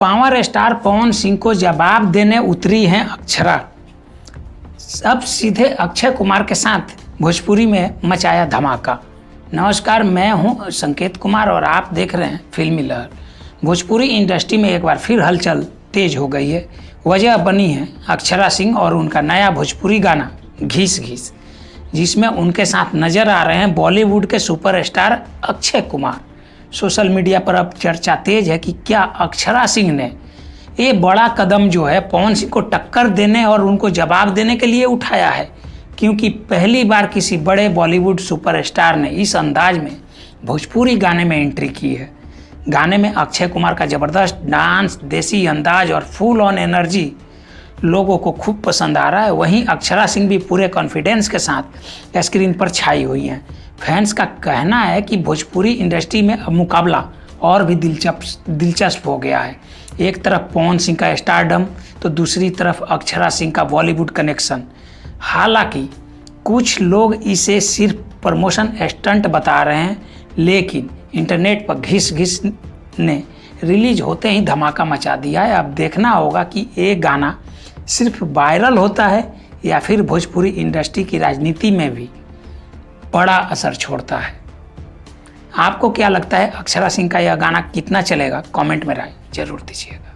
Power star Pawan Singh को जवाब देने उतरी हैं अक्षरा। अब सीधे अक्षय कुमार के साथ भोजपुरी में मचाया धमाका। नमस्कार, मैं हूं संकेत कुमार और आप देख रहे हैं फिल्मी लहर। भोजपुरी इंडस्ट्री में एक बार फिर हलचल तेज हो गई है। वजह बनी है अक्षरा सिंह और उनका नया भोजपुरी गाना घिस घिस, जिसमें उनके साथ नजर आ रहे हैं बॉलीवुड के superstar Akshay Kumar. Social media पर अब चर्चा तेज है कि क्या अक्षरा सिंह ने ये बड़ा कदम जो है पवन सिंह को टक्कर देने और उनको जवाब देने के लिए उठाया है, क्योंकि पहली बार किसी बड़े बॉलीवुड सुपरस्टार ने इस अंदाज में भोजपुरी गाने में एंट्री की है। गाने में अक्षय कुमार का ज़बरदस्त डांस, देसी अंदाज और फुल ऑन एनर्जी लोगों को खूब पसंद आ रहा है। वहीं अक्षरा सिंह भी पूरे कॉन्फिडेंस के साथ स्क्रीन पर छाई हुई हैं। फैंस का कहना है कि भोजपुरी इंडस्ट्री में अब मुकाबला और भी दिलचस्प हो गया है। एक तरफ पवन सिंह का स्टारडम तो दूसरी तरफ अक्षरा सिंह का बॉलीवुड कनेक्शन। हालांकि कुछ लोग इसे सिर्फ प्रमोशन स्टंट बता रहे हैं, लेकिन इंटरनेट पर घिस घिस ने रिलीज होते ही धमाका मचा दिया है। अब देखना होगा कि ये गाना सिर्फ वायरल होता है या फिर भोजपुरी इंडस्ट्री की राजनीति में भी बड़ा असर छोड़ता है। आपको क्या लगता है, अक्षरा सिंह का यह गाना कितना चलेगा? कमेंट में राय जरूर दीजिएगा।